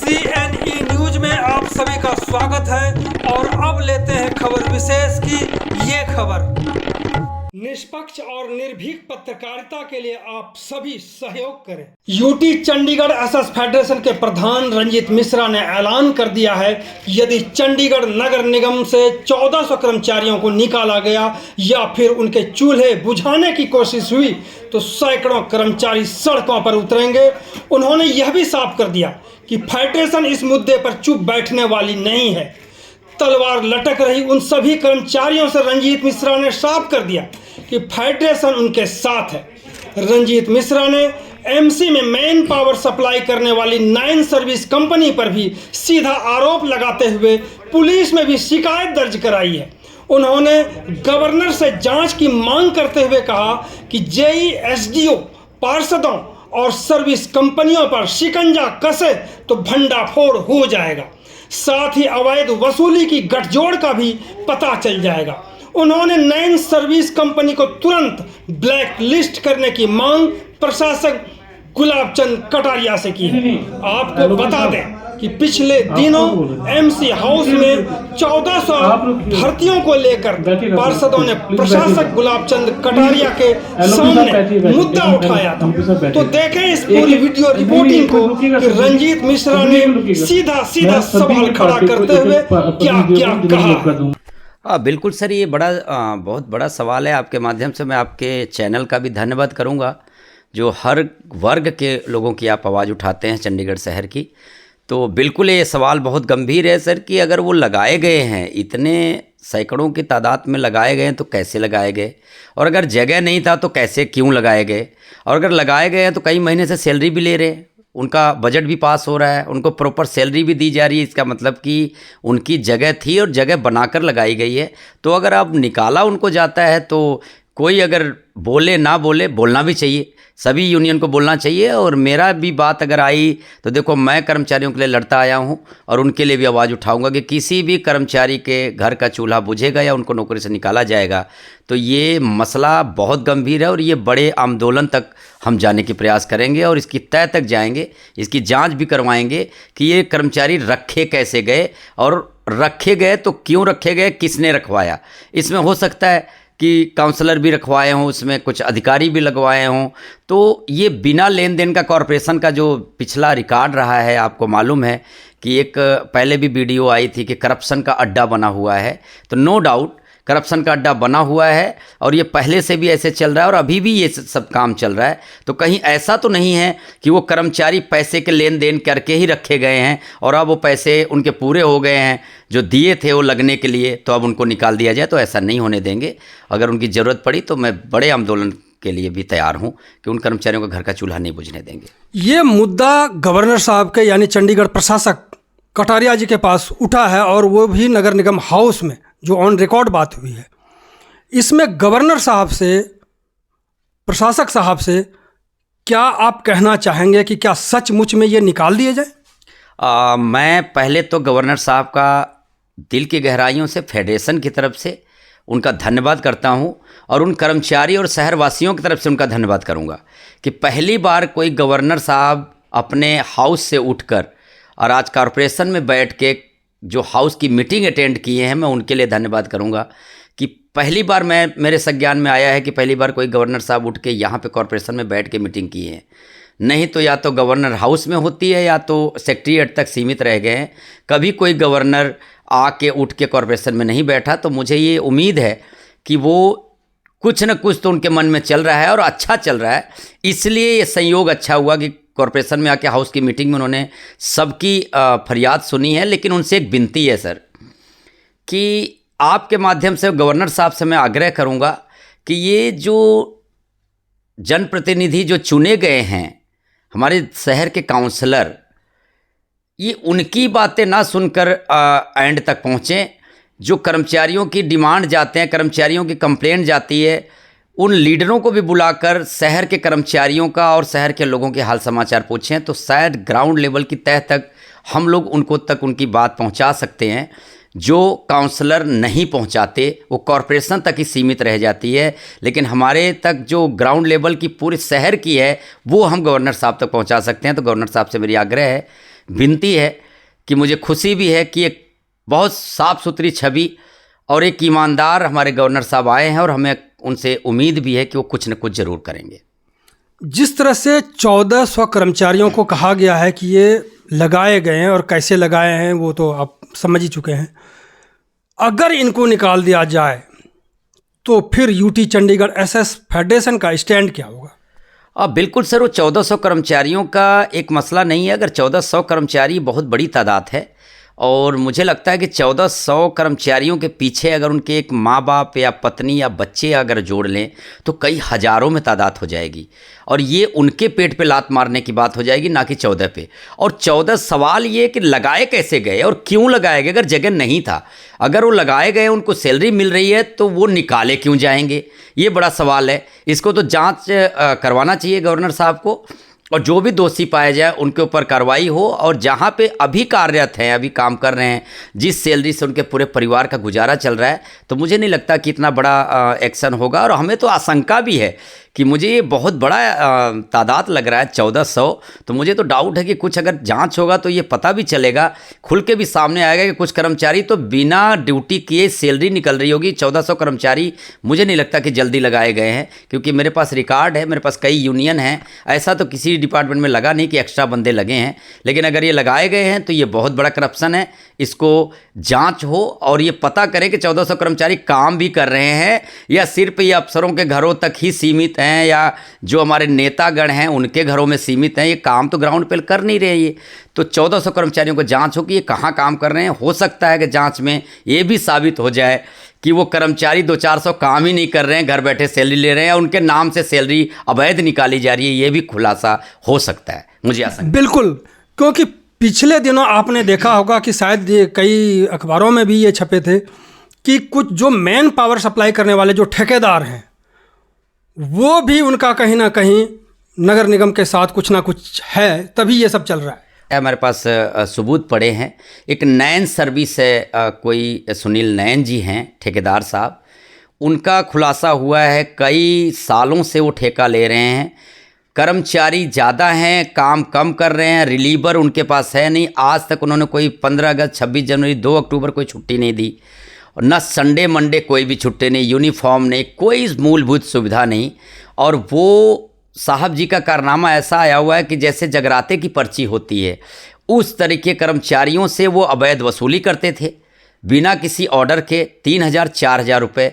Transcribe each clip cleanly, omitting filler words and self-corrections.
CNE news में आप सभी का स्वागत है और अब लेते हैं खबर विशेष की ये खबर। निष्पक्ष और निर्भीक पत्रकारिता के लिए आप सभी सहयोग करें। यूटी चंडीगढ़ एसएस फेडरेशन के प्रधान रंजीत मिश्रा ने ऐलान कर दिया है यदि चंडीगढ़ नगर निगम से 1400 कर्मचारियों को निकाला गया या फिर उनके चूल्हे बुझाने की कोशिश हुई तो सैकड़ों कर्मचारी सड़कों पर उतरेंगे। उन्होंने यह भी साफ कर दिया कि फेडरेशन इस मुद्दे पर चुप बैठने वाली नहीं है। तलवार लटक रही उन सभी कर्मचारियों से रंजीत मिश्रा ने साफ कर दिया कि फेडरेशन उनके साथ है। रंजीत मिश्रा ने एमसी में मेन पावर सप्लाई करने वाली 9 सर्विस कंपनी पर भी सीधा आरोप लगाते हुए पुलिस में भी शिकायत दर्ज कराई है। उन्होंने गवर्नर से जांच की मांग करते हुए कहा कि जेई एसडीओ पार्षदों और सर्विस कंपनियों पर शिकंजा कसे तो भंडाफोड़ हो जाएगा, साथ ही अवैध वसूली की गठजोड़ का भी पता चल जाएगा। उन्होंने 9 सर्विस कंपनी को तुरंत ब्लैक लिस्ट करने की मांग प्रशासक गुलाबचंद कटारिया से की है। आपको बता दें कि पिछले दिनों एमसी हाउस में 1400 भर्तियों को लेकर पार्षदों ने प्रशासक गुलाबचंद कटारिया के सामने मुद्दा उठाया था। तो देखें इस पूरी वीडियो रिपोर्टिंग को कि रंजीत मिश्रा ने सीधा सीधा सवाल खड़ा करते हुए क्या क्या कहा। बिल्कुल सर, ये बहुत बड़ा सवाल है। आपके माध्यम से मैं आपके चैनल का भी धन्यवाद करूंगा जो हर वर्ग के लोगों की आप आवाज़ उठाते हैं चंडीगढ़ शहर की। तो बिल्कुल ये सवाल बहुत गंभीर है सर कि अगर वो लगाए गए हैं, इतने सैकड़ों की तादाद में लगाए गए हैं तो कैसे लगाए गए, और अगर जगह नहीं था तो कैसे क्यों लगाए गए, और अगर लगाए गए हैं तो कई महीने से सैलरी भी ले रहे हैं, उनका बजट भी पास हो रहा है, उनको प्रॉपर सैलरी भी दी जा रही है। इसका मतलब कि उनकी जगह थी और जगह बनाकर लगाई गई है। तो अगर अब निकाला उनको जाता है तो कोई अगर बोले ना बोले, बोलना भी चाहिए, सभी यूनियन को बोलना चाहिए। और मेरा भी बात अगर आई तो देखो, मैं कर्मचारियों के लिए लड़ता आया हूं और उनके लिए भी आवाज़ उठाऊंगा कि किसी भी कर्मचारी के घर का चूल्हा बुझेगा या उनको नौकरी से निकाला जाएगा तो ये मसला बहुत गंभीर है और ये बड़े आंदोलन तक हम जाने के प्रयास करेंगे और इसकी तय तक जाएंगे, इसकी जांच भी करवाएंगे कि ये कर्मचारी रखे कैसे गए, और रखे गए तो क्यों रखे गए, किसने रखवाया। इसमें हो सकता है कि काउंसलर भी रखवाए हों, उसमें कुछ अधिकारी भी लगवाए हों। तो ये बिना लेन देन का कॉरपोरेशन का जो पिछला रिकॉर्ड रहा है, आपको मालूम है कि एक पहले भी वीडियो आई थी कि करप्शन का अड्डा बना हुआ है। तो नो डाउट करप्शन का अड्डा बना हुआ है और ये पहले से भी ऐसे चल रहा है और अभी भी ये सब काम चल रहा है। तो कहीं ऐसा तो नहीं है कि वो कर्मचारी पैसे के लेन देन करके ही रखे गए हैं और अब वो पैसे उनके पूरे हो गए हैं जो दिए थे वो लगने के लिए, तो अब उनको निकाल दिया जाए। तो ऐसा नहीं होने देंगे। अगर उनकी ज़रूरत पड़ी तो मैं बड़े आंदोलन के लिए भी तैयार हूं कि उन कर्मचारियों का घर का चूल्हा नहीं बुझने देंगे। ये मुद्दा गवर्नर साहब के यानी चंडीगढ़ प्रशासक कटारिया जी के पास उठा है और वो भी नगर निगम हाउस में, जो ऑन रिकॉर्ड बात हुई है। इसमें गवर्नर साहब से, प्रशासक साहब से क्या आप कहना चाहेंगे कि क्या सचमुच में ये निकाल दिए जाए? मैं पहले तो गवर्नर साहब का दिल की गहराइयों से फेडरेशन की तरफ से उनका धन्यवाद करता हूं और उन कर्मचारी और शहरवासियों की तरफ से उनका धन्यवाद करूंगा कि पहली बार कोई गवर्नर साहब अपने हाउस से उठकर और आज कॉरपोरेशन में बैठ के जो हाउस की मीटिंग अटेंड किए हैं, मैं उनके लिए धन्यवाद करूंगा कि पहली बार मेरे संज्ञान में आया है कि पहली बार कोई गवर्नर साहब उठ के यहाँ पे कॉरपोरेशन में बैठ के मीटिंग की है। नहीं तो या तो गवर्नर हाउस में होती है या तो सेक्रेटेरिएट तक सीमित रह गए हैं। कभी कोई गवर्नर आके उठ के कॉरपोरेशन में नहीं बैठा। तो मुझे ये उम्मीद है कि वो कुछ न कुछ तो उनके मन में चल रहा है और अच्छा चल रहा है। इसलिए ये संयोग अच्छा हुआ कि कॉरपोरेशन में आके हाउस की मीटिंग में उन्होंने सबकी फरियाद सुनी है। लेकिन उनसे एक विनती है सर कि आपके माध्यम से गवर्नर साहब से मैं आग्रह करूंगा कि ये जो जनप्रतिनिधि जो चुने गए हैं, हमारे शहर के काउंसलर, ये उनकी बातें ना सुनकर एंड तक पहुँचें। जो कर्मचारियों की डिमांड जाते हैं, कर्मचारियों की कंप्लेंट जाती है, उन लीडरों को भी बुलाकर शहर के कर्मचारियों का और शहर के लोगों के हाल समाचार पूछें तो शायद ग्राउंड लेवल की तह तक हम लोग उनकी बात पहुंचा सकते हैं। जो काउंसलर नहीं पहुंचाते वो कॉरपोरेशन तक ही सीमित रह जाती है, लेकिन हमारे तक जो ग्राउंड लेवल की पूरे शहर की है वो हम गवर्नर साहब तक पहुंचा सकते हैं। तो गवर्नर साहब से मेरी आग्रह है विनती है कि मुझे खुशी भी है कि एक बहुत साफ़ सुथरी छवि और एक ईमानदार हमारे गवर्नर साहब आए हैं और हमें उनसे उम्मीद भी है कि वो कुछ न कुछ ज़रूर करेंगे। जिस तरह से 1400 कर्मचारियों को कहा गया है कि ये लगाए गए हैं और कैसे लगाए हैं वो तो आप समझ ही चुके हैं, अगर इनको निकाल दिया जाए तो फिर यूटी चंडीगढ़ एसएस फेडरेशन का स्टैंड क्या होगा? बिल्कुल सर, वो 1400 कर्मचारियों का एक मसला नहीं है। अगर 1400 कर्मचारी बहुत बड़ी तादाद है और मुझे लगता है कि 1400 कर्मचारियों के पीछे अगर उनके एक माँ बाप या पत्नी या बच्चे अगर जोड़ लें तो कई हज़ारों में तादाद हो जाएगी और ये उनके पेट पे लात मारने की बात हो जाएगी, ना कि 14 पे। और 14 सवाल ये कि लगाए कैसे गए और क्यों लगाए गए? अगर जगह नहीं था, अगर वो लगाए गए, उनको सैलरी मिल रही है, तो वो निकाले क्यों जाएंगे? ये बड़ा सवाल है। इसको तो जांच करवाना चाहिए गवर्नर साहब को और जो भी दोषी पाया जाए उनके ऊपर कार्रवाई हो। और जहाँ पे अभी कार्यरत हैं, अभी काम कर रहे हैं, जिस सैलरी से उनके पूरे परिवार का गुजारा चल रहा है, तो मुझे नहीं लगता कि इतना बड़ा एक्शन होगा। और हमें तो आशंका भी है कि मुझे ये बहुत बड़ा तादाद लग रहा है 1400, तो मुझे तो डाउट है कि कुछ अगर जांच होगा तो ये पता भी चलेगा, खुल के भी सामने आएगा कि कुछ कर्मचारी तो बिना ड्यूटी किए सैलरी निकल रही होगी। 1400 कर्मचारी मुझे नहीं लगता कि जल्दी लगाए गए हैं, क्योंकि मेरे पास रिकॉर्ड है, मेरे पास कई यूनियन हैं, ऐसा तो किसी डिपार्टमेंट में लगा नहीं कि एक्स्ट्रा बंदे लगे हैं। लेकिन अगर ये लगाए गए हैं तो ये बहुत बड़ा करप्शन है, इसको जांच हो और ये पता करें कि 1400 कर्मचारी काम भी कर रहे हैं या सिर्फ ये अफसरों के घरों तक ही सीमित हैं या जो हमारे नेतागण हैं उनके घरों में सीमित हैं। ये काम तो ग्राउंड पे कर नहीं रहे ये। तो 1400 कर्मचारियों को जांच हो कि ये कहाँ काम कर रहे हैं। हो सकता है कि जांच में ये भी साबित हो जाए कि वो कर्मचारी 200-400 काम ही नहीं कर रहे हैं, घर बैठे सैलरी ले रहे हैं, उनके नाम से सैलरी अवैध निकाली जा रही है। ये भी खुलासा हो सकता है, मुझे आशंका। बिल्कुल, क्योंकि पिछले दिनों आपने देखा होगा कि शायद ये कई अखबारों में भी ये छपे थे कि कुछ जो मेन पावर सप्लाई करने वाले जो ठेकेदार हैं वो भी उनका कहीं ना कहीं नगर निगम के साथ कुछ ना कुछ है, तभी ये सब चल रहा है। हमारे पास सबूत पड़े हैं। एक नैन सर्विस है, कोई सुनील नैन जी हैं ठेकेदार साहब, उनका खुलासा हुआ है कई सालों से वो ठेका ले रहे हैं, कर्मचारी ज़्यादा हैं, काम कम कर रहे हैं, रिलीवर उनके पास है नहीं। आज तक उन्होंने कोई 15 अगस्त, 26 जनवरी, 2 अक्टूबर कोई छुट्टी नहीं दी और न संडे मंडे कोई भी छुट्टी नहीं, यूनिफॉर्म नहीं, कोई मूलभूत सुविधा नहीं। और वो साहब जी का कारनामा ऐसा आया हुआ है कि जैसे जगराते की पर्ची होती है उस तरीके कर्मचारियों से वो अवैध वसूली करते थे बिना किसी ऑर्डर के 3000-4000 रुपये।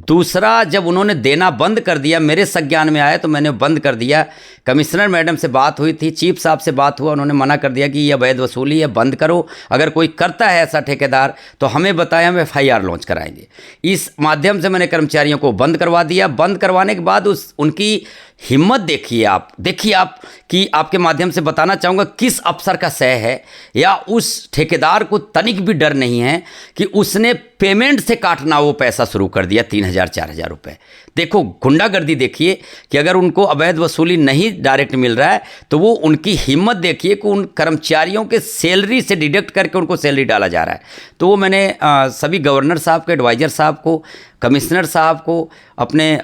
दूसरा, जब उन्होंने देना बंद कर दिया, मेरे संज्ञान में आया तो मैंने बंद कर दिया। कमिश्नर मैडम से बात हुई थी, चीफ साहब से बात हुआ, उन्होंने मना कर दिया कि ये अवैध वसूली है, बंद करो। अगर कोई करता है ऐसा ठेकेदार तो हमें बताएं, हम FIR लॉन्च कराएंगे। इस माध्यम से मैंने कर्मचारियों को बंद करवा दिया। बंद करवाने के बाद उनकी हिम्मत देखिए आप कि आपके माध्यम से बताना चाहूँगा किस अफसर का सह है या उस ठेकेदार को तनिक भी डर नहीं है कि उसने पेमेंट से काटना वो पैसा शुरू कर दिया 3000-4000 रुपये। देखो गुंडागर्दी देखिए कि अगर उनको अवैध वसूली नहीं डायरेक्ट मिल रहा है तो वो उनकी हिम्मत देखिए कि उन कर्मचारियों के सैलरी से डिडक्ट करके उनको सैलरी डाला जा रहा है। तो वो मैंने सभी गवर्नर साहब को, एडवाइज़र साहब को, कमिश्नर साहब को, अपने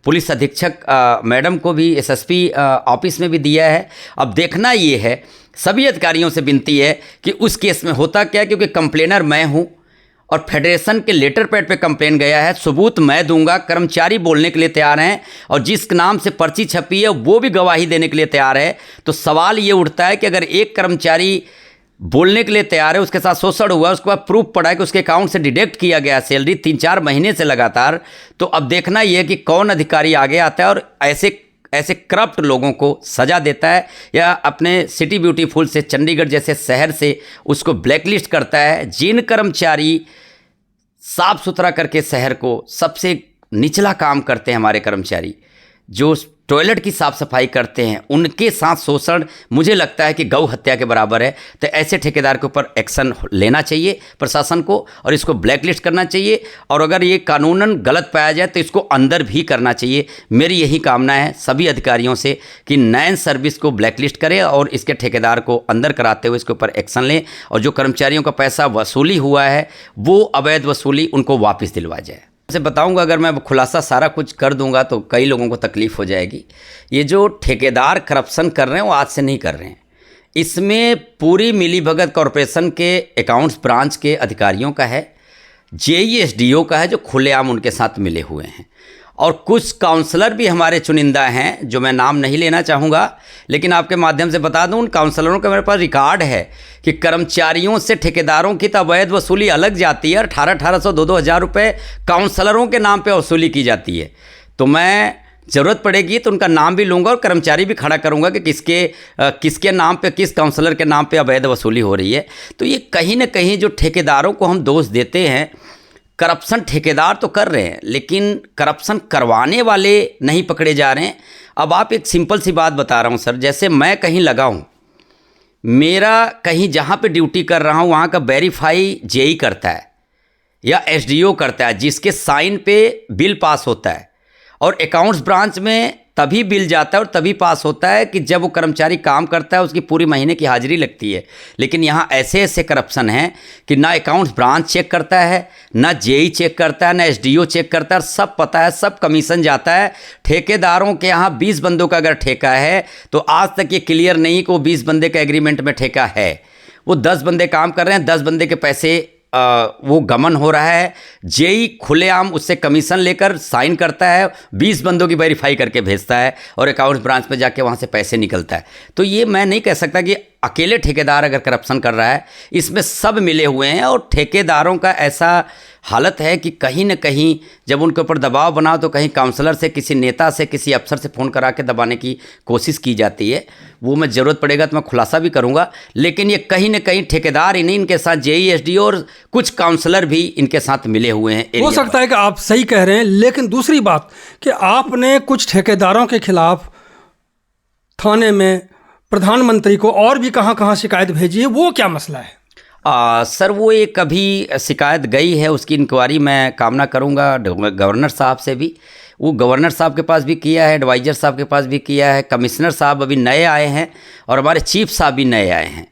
पुलिस अधीक्षक मैडम को भी, SSP ऑफिस में भी दिया है। अब देखना ये है, सभी अधिकारियों से विनती है कि उस केस में होता क्या, क्योंकि कंप्लेनर मैं हूँ और फेडरेशन के लेटर पैड पे कंप्लेन गया है, सबूत मैं दूंगा, कर्मचारी बोलने के लिए तैयार हैं और जिस नाम से पर्ची छपी है वो भी गवाही देने के लिए तैयार है। तो सवाल ये उठता है कि अगर एक कर्मचारी बोलने के लिए तैयार है, उसके साथ शोषण हुआ, उसके बाद प्रूफ पड़ा है कि उसके अकाउंट से डिडक्ट किया गया सैलरी 3-4 महीने से लगातार, तो अब देखना ये है कि कौन अधिकारी आगे आता है और ऐसे करप्ट लोगों को सजा देता है या अपने सिटी ब्यूटीफुल से, चंडीगढ़ जैसे शहर से उसको ब्लैकलिस्ट करता है। जिन कर्मचारी साफ सुथरा करके शहर को, सबसे निचला काम करते हैं हमारे कर्मचारी, जो टॉयलेट की साफ़ सफाई करते हैं, उनके साथ शोषण मुझे लगता है कि गौ हत्या के बराबर है। तो ऐसे ठेकेदार के ऊपर एक्शन लेना चाहिए प्रशासन को और इसको ब्लैकलिस्ट करना चाहिए और अगर ये कानूनन गलत पाया जाए तो इसको अंदर भी करना चाहिए। मेरी यही कामना है सभी अधिकारियों से कि नैन सर्विस को ब्लैकलिस्ट करें और इसके ठेकेदार को अंदर कराते हुए इसके ऊपर एक्शन लें और जो कर्मचारियों का पैसा वसूली हुआ है वो अवैध वसूली उनको वापस दिलवा जाए। से बताऊंगा, अगर मैं खुलासा सारा कुछ कर दूंगा तो कई लोगों को तकलीफ हो जाएगी। ये जो ठेकेदार करप्शन कर रहे हैं वो आज से नहीं कर रहे हैं, इसमें पूरी मिलीभगत कॉरपोरेशन के अकाउंट्स ब्रांच के अधिकारियों का है, जेईएसडीओ का है जो खुलेआम उनके साथ मिले हुए हैं, और कुछ काउंसलर भी हमारे चुनिंदा हैं जो मैं नाम नहीं लेना चाहूँगा, लेकिन आपके माध्यम से बता दूं उन काउंसलरों का मेरे पास रिकॉर्ड है कि कर्मचारियों से ठेकेदारों की तो अवैध वसूली अलग जाती है, 1800 2,000 रुपये काउंसलरों के नाम पे वसूली की जाती है। तो मैं ज़रूरत पड़ेगी तो उनका नाम भी लूँगा और कर्मचारी भी खड़ा करूँगा कि किसके नाम पे, किस काउंसलर के नाम पे अवैध वसूली हो रही है। तो ये कहीं ना कहीं जो ठेकेदारों को हम दोष देते हैं, करप्शन ठेकेदार तो कर रहे हैं लेकिन करप्शन करवाने वाले नहीं पकड़े जा रहे हैं। अब आप एक सिंपल सी बात बता रहा हूँ सर, जैसे मैं कहीं लगा हूँ, मेरा कहीं जहाँ पे ड्यूटी कर रहा हूँ वहाँ का वेरीफाई जेई करता है या एसडीओ करता है, जिसके साइन पे बिल पास होता है, और अकाउंट्स ब्रांच में तभी बिल जाता है और तभी पास होता है कि जब वो कर्मचारी काम करता है, उसकी पूरी महीने की हाजिरी लगती है। लेकिन यहाँ ऐसे ऐसे करप्शन हैं कि ना अकाउंट्स ब्रांच चेक करता है, ना जेई चेक करता है, ना एसडीओ चेक करता है, सब पता है, सब कमीशन जाता है। ठेकेदारों के यहाँ 20 बंदों का अगर ठेका है तो आज तक ये क्लियर नहीं कि वो 20 बंदे का एग्रीमेंट में ठेका है। वो 10 बंदे काम कर रहे हैं, 10 बंदे के पैसे वो गमन हो रहा है। जेई खुलेआम उससे कमीशन लेकर साइन करता है, 20 बंदों की वेरीफाई करके भेजता है और अकाउंट्स ब्रांच में जाके वहाँ से पैसे निकलता है। तो ये मैं नहीं कह सकता कि अकेले ठेकेदार अगर करप्शन कर रहा है, इसमें सब मिले हुए हैं। और ठेकेदारों का ऐसा हालत है कि कहीं न कहीं जब उनके ऊपर दबाव बनाओ तो कहीं काउंसलर से, किसी नेता से, किसी अफसर से फ़ोन करा के दबाने की कोशिश की जाती है। वो मैं ज़रूरत पड़ेगा तो मैं खुलासा भी करूँगा, लेकिन ये कहीं न कहीं ठेकेदार ही नहीं, इनके साथ जेईएसडीओ और कुछ काउंसलर भी इनके साथ मिले हुए हैं। हो सकता है कि आप सही कह रहे हैं, लेकिन दूसरी बात कि आपने कुछ ठेकेदारों के खिलाफ थाने में, प्रधानमंत्री को और भी कहाँ शिकायत भेजी है, वो क्या मसला है? सर वो एक अभी शिकायत गई है, उसकी इंक्वायरी मैं कामना करूंगा गवर्नर साहब से भी। वो गवर्नर साहब के पास भी किया है, एडवाइज़र साहब के पास भी किया है, कमिश्नर साहब अभी नए आए हैं और हमारे चीफ साहब भी नए आए हैं।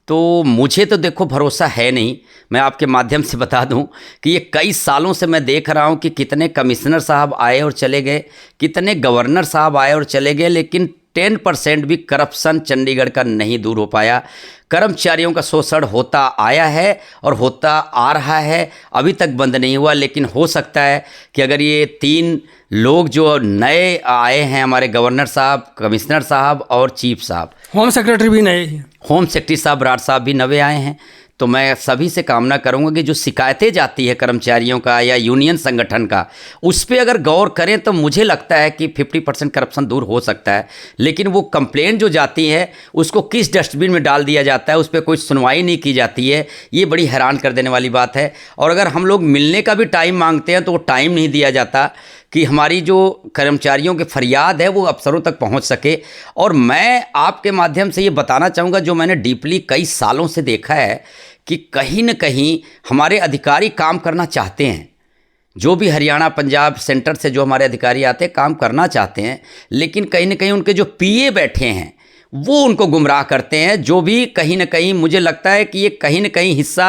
तो मुझे तो देखो भरोसा है नहीं। मैं आपके माध्यम से बता दूं कि ये कई सालों से मैं देख रहा हूं कि कितने कमिश्नर साहब आए और चले गए, कितने गवर्नर साहब आए और चले गए, लेकिन 10% भी करप्शन चंडीगढ़ का नहीं दूर हो पाया। कर्मचारियों का शोषण होता आया है और होता आ रहा है, अभी तक बंद नहीं हुआ। लेकिन हो सकता है कि अगर ये 3 लोग जो नए आए हैं, हमारे गवर्नर साहब, कमिश्नर साहब और चीफ साहब, होम सेक्रेटरी भी नए हैं, होम सेक्रेटरी साहब राठ साहब भी नए आए हैं, तो मैं सभी से कामना करूंगा कि जो शिकायतें जाती है कर्मचारियों का या यूनियन संगठन का, उस पर अगर गौर करें तो मुझे लगता है कि 50% करप्शन दूर हो सकता है। लेकिन वो कंप्लेंट जो जाती है उसको किस डस्टबिन में डाल दिया जाता है, उस पर कोई सुनवाई नहीं की जाती है, ये बड़ी हैरान कर देने वाली बात है। और अगर हम लोग मिलने का भी टाइम मांगते हैं तो वो टाइम नहीं दिया जाता कि हमारी जो कर्मचारियों की फरियाद है वो अफसरों तक पहुंच सके। और मैं आपके माध्यम से ये बताना चाहूँगा, जो मैंने डीपली कई सालों से देखा है कि कहीं न कहीं हमारे अधिकारी काम करना चाहते हैं, जो भी हरियाणा, पंजाब, सेंटर से जो हमारे अधिकारी आते हैं काम करना चाहते हैं, लेकिन कहीं न कहीं उनके जो पीए बैठे हैं वो उनको गुमराह करते हैं। जो भी कहीं न कहीं मुझे लगता है कि ये कहीं न कहीं हिस्सा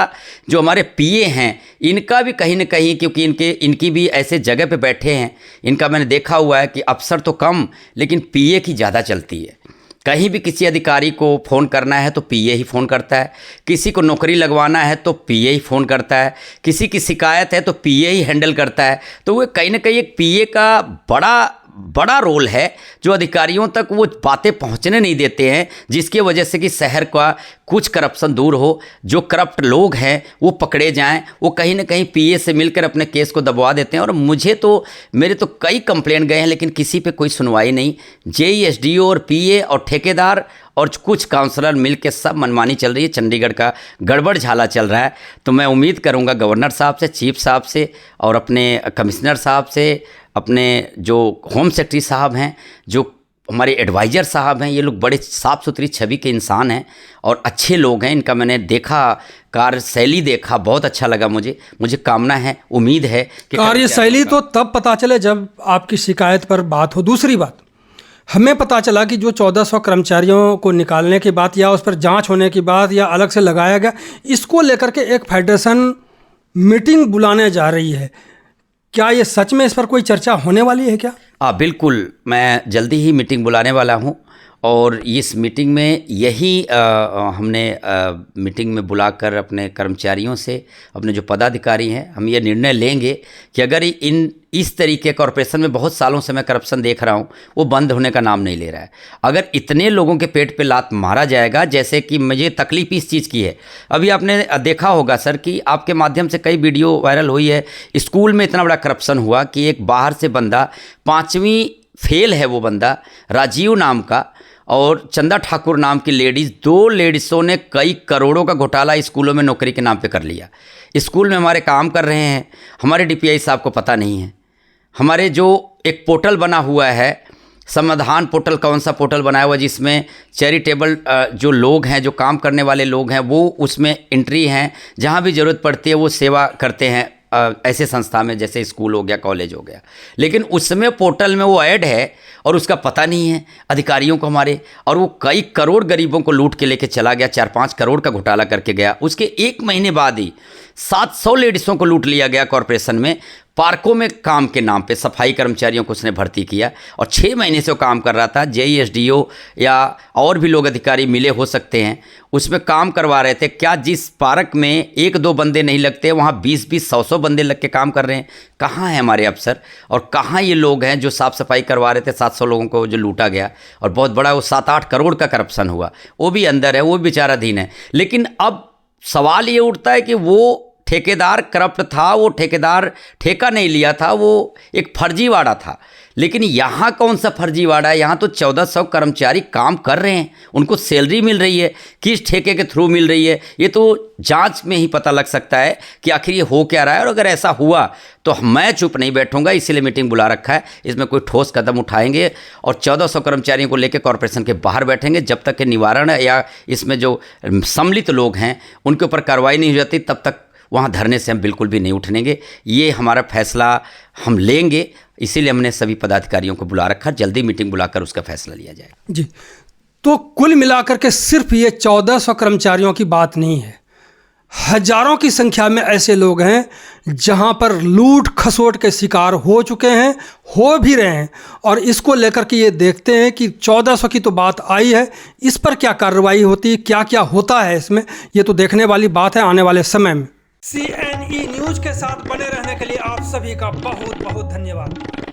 जो हमारे पीए हैं इनका भी कहीं न कहीं, क्योंकि इनकी भी ऐसे जगह पे बैठे हैं, इनका मैंने देखा हुआ है कि अफसर तो कम लेकिन पीए की ज़्यादा चलती है। कहीं भी किसी अधिकारी को फ़ोन करना है तो पीए ही फ़ोन करता है, किसी को नौकरी लगवाना है तो पीए ही फ़ोन करता है, किसी की शिकायत है तो पीए ही हैंडल करता है। तो वो कहीं ना कहीं एक पीए का बड़ा रोल है जो अधिकारियों तक वो बातें पहुंचने नहीं देते हैं, जिसकी वजह से कि शहर का कुछ करप्शन दूर हो, जो करप्ट लोग हैं वो पकड़े जाएं। वो कहीं ना कहीं पीए से मिलकर अपने केस को दबवा देते हैं। और मेरे तो कई कंप्लेंट गए हैं लेकिन किसी पे कोई सुनवाई नहीं। जेईएसडीओ और पीए और ठेकेदार और कुछ काउंसलर मिलकर सब मनमानी चल रही है, चंडीगढ़ का गड़बड़ झाला चल रहा है। तो मैं उम्मीद करूंगा गवर्नर साहब से, चीफ साहब से और अपने कमिश्नर साहब से, अपने जो होम सेक्रेटरी साहब हैं, जो हमारे एडवाइज़र साहब हैं, ये लोग बड़े साफ़ सुथरी छवि के इंसान हैं और अच्छे लोग हैं। इनका मैंने देखा, कार्यशैली देखा, बहुत अच्छा लगा मुझे कामना है, उम्मीद है कि कार्यशैली तो तब पता चले जब आपकी शिकायत पर बात हो। दूसरी बात, हमें पता चला कि जो 1400 कर्मचारियों को निकालने की बात या उस पर जांच होने की बात या अलग से लगाया गया, इसको लेकर के एक फेडरेशन मीटिंग बुलाने जा रही है। क्या ये सच में इस पर कोई चर्चा होने वाली है क्या? बिल्कुल, मैं जल्दी ही मीटिंग बुलाने वाला हूं और इस मीटिंग में यही हमने मीटिंग में बुलाकर अपने कर्मचारियों से, अपने जो पदाधिकारी हैं, हम ये निर्णय लेंगे कि अगर इस तरीके कॉरपोरेशन में बहुत सालों से मैं करप्शन देख रहा हूँ, वो बंद होने का नाम नहीं ले रहा है। अगर इतने लोगों के पेट पे लात मारा जाएगा, जैसे कि मुझे तकलीफ इस चीज़ की है, अभी आपने देखा होगा सर कि आपके माध्यम से कई वीडियो वायरल हुई है, स्कूल में इतना बड़ा करप्शन हुआ कि एक बाहर से बंदा 5वीं फेल है, वो बंदा राजीव नाम का, और चंदा ठाकुर नाम की लेडीज़, 2 लेडीज़ों ने कई करोड़ों का घोटाला स्कूलों में नौकरी के नाम पे कर लिया। स्कूल में हमारे काम कर रहे हैं, हमारे डीपीआई साहब को पता नहीं है। हमारे जो एक पोर्टल बना हुआ है, समाधान पोर्टल, कौन सा पोर्टल बनाया हुआ जिसमें चैरिटेबल जो लोग हैं, जो काम करने वाले लोग हैं, वो उसमें एंट्री हैं, जहाँ भी ज़रूरत पड़ती है वो सेवा करते हैं ऐसे संस्था में, जैसे स्कूल हो गया, कॉलेज हो गया। लेकिन उसमें पोर्टल में वो ऐड है और उसका पता नहीं है अधिकारियों को हमारे, और वो कई करोड़ गरीबों को लूट के लेके चला गया, 4-5 करोड़ का घोटाला करके गया। उसके 1 महीने बाद ही 700 लेडीज़ों को लूट लिया गया कॉरपोरेशन में। पार्कों में काम के नाम पे सफाई कर्मचारियों को उसने भर्ती किया और 6 महीने से वो काम कर रहा था। JESDO या और भी लोग अधिकारी मिले हो सकते हैं, उसमें काम करवा रहे थे। क्या जिस पार्क में 1-2 बंदे नहीं लगते, वहाँ 20-20, 100-100 बंदे लग के काम कर रहे हैं? कहाँ हैं हमारे अफसर, और कहाँ ये लोग हैं जो साफ़ सफाई करवा रहे थे? 700 लोगों को जो लूटा गया, और बहुत बड़ा वो 7-8 करोड़ का करप्शन हुआ, वो भी अंदर है, वो भी विचाराधीन है। लेकिन अब सवाल ये उठता है कि वो ठेकेदार करप्ट था, वो ठेकेदार ठेका नहीं लिया था, वो एक फर्जीवाड़ा था। लेकिन यहाँ कौन सा फर्जीवाड़ा है? यहाँ तो 1400 कर्मचारी काम कर रहे हैं, उनको सैलरी मिल रही है। किस ठेके के थ्रू मिल रही है, ये तो जांच में ही पता लग सकता है कि आखिर ये हो क्या रहा है। और अगर ऐसा हुआ तो मैं चुप नहीं बैठूंगा, इसीलिए मीटिंग बुला रखा है। इसमें कोई ठोस कदम उठाएंगे और 1400 कर्मचारियों को लेकर कॉरपोरेशन के बाहर बैठेंगे जब तक कि निवारण या इसमें जो सम्मिलित लोग हैं उनके ऊपर कार्रवाई नहीं हो जाती, तब तक वहाँ धरने से हम बिल्कुल भी नहीं उठनेंगे। ये हमारा फैसला हम लेंगे, इसीलिए हमने सभी पदाधिकारियों को बुला रखा, जल्दी मीटिंग बुलाकर उसका फैसला लिया जाए। जी, तो कुल मिलाकर के सिर्फ ये 1400 कर्मचारियों की बात नहीं है, हजारों की संख्या में ऐसे लोग हैं जहां पर लूट खसोट के शिकार हो चुके हैं, हो भी रहे हैं। और इसको लेकर के ये देखते हैं कि 1400 की तो बात आई है, इस पर क्या कार्रवाई होती है, क्या क्या होता है इसमें, ये तो देखने वाली बात है आने वाले समय में। CNE न्यूज़ के साथ बने रहने के लिए आप सभी का बहुत बहुत धन्यवाद।